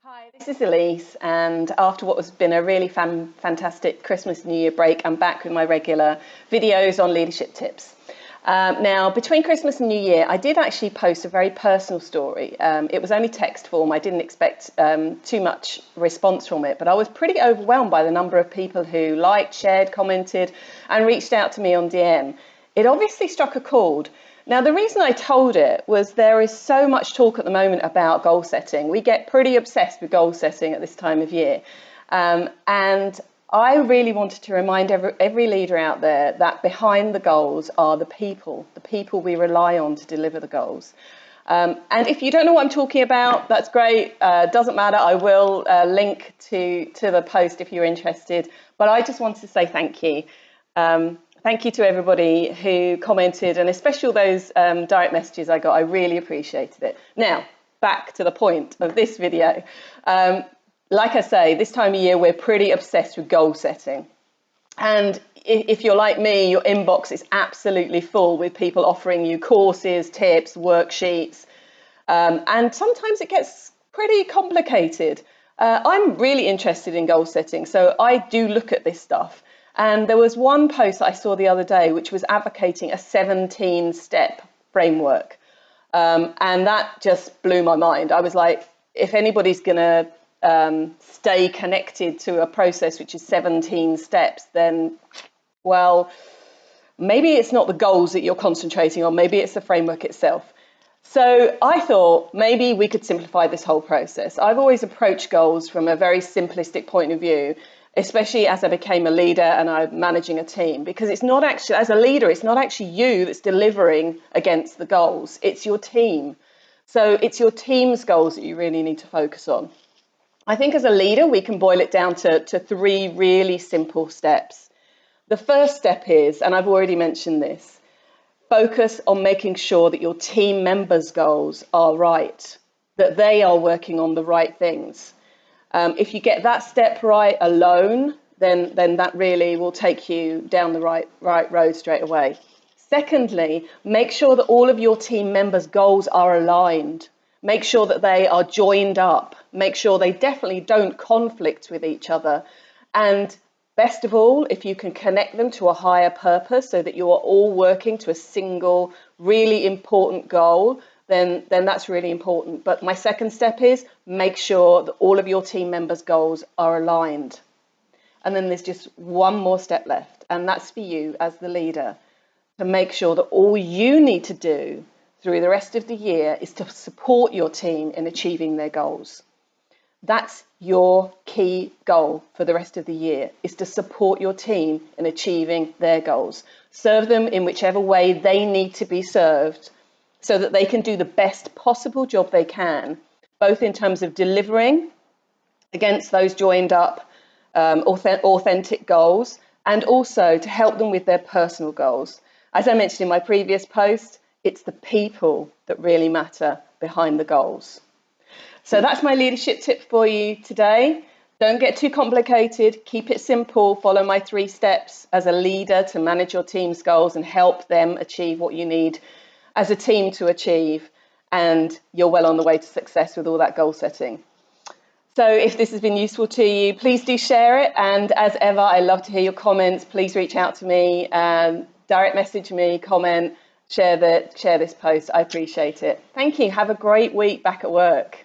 Hi, this is Elise, and after what has been a really fantastic Christmas New Year break, I'm back with my regular videos on leadership tips. Now, between Christmas and New Year, I did actually post a very personal story. It was only text form. I didn't expect too much response from it, but I was pretty overwhelmed by the number of people who liked, shared, commented, and reached out to me on DM. It obviously struck a chord. Now, the reason I told it was there is so much talk at the moment about goal setting. We get pretty obsessed with goal setting at this time of year. And I really wanted to remind every leader out there that behind the goals are the people we rely on to deliver the goals. And if you don't know what I'm talking about, that's great. Doesn't matter. I will link to the post if you're interested. But I just wanted to say thank you. Thank you to everybody who commented, and especially all those direct messages I got. I really appreciated it. Now, back to the point of this video. Like I say, this time of year, we're pretty obsessed with goal setting. And if you're like me, your inbox is absolutely full with people offering you courses, tips, worksheets. And sometimes it gets pretty complicated. I'm really interested in goal setting, so I do look at this stuff. And there was one post that I saw the other day which was advocating a 17-step framework. And that just blew my mind. I was like, if anybody's going to stay connected to a process which is 17 steps, then, well, maybe it's not the goals that you're concentrating on. Maybe it's the framework itself. So I thought maybe we could simplify this whole process. I've always approached goals from a very simplistic point of view, especially as I became a leader and I'm managing a team, because it's not actually, as a leader, it's not actually you that's delivering against the goals, it's your team. So it's your team's goals that you really need to focus on. I think as a leader, we can boil it down to three really simple steps. The first step is, and I've already mentioned this, focus on making sure that your team members' goals are right, that they are working on the right things. If you get that step right alone, then that really will take you down the right road straight away. Secondly, make sure that all of your team members' goals are aligned. Make sure that they are joined up. Make sure they definitely don't conflict with each other. And best of all, if you can connect them to a higher purpose so that you are all working to a single, really important goal, then that's really important. But my second step is make sure that all of your team members' goals are aligned. And then there's just one more step left, and that's for you as the leader, to make sure that all you need to do through the rest of the year is to support your team in achieving their goals. That's your key goal for the rest of the year, is to support your team in achieving their goals. Serve them in whichever way they need to be served, so that they can do the best possible job they can, both in terms of delivering against those joined up, authentic goals, and also to help them with their personal goals. As I mentioned in my previous post, it's the people that really matter behind the goals. So that's my leadership tip for you today. Don't get too complicated, keep it simple, follow my 3 steps as a leader to manage your team's goals and help them achieve what you need as a team to achieve, and you're well on the way to success with all that goal setting. So if this has been useful to you, please do share it, and as ever, I love to hear your comments. Please reach out to me, direct message me, comment, share this post. I appreciate it. Thank you. Have a great week back at work.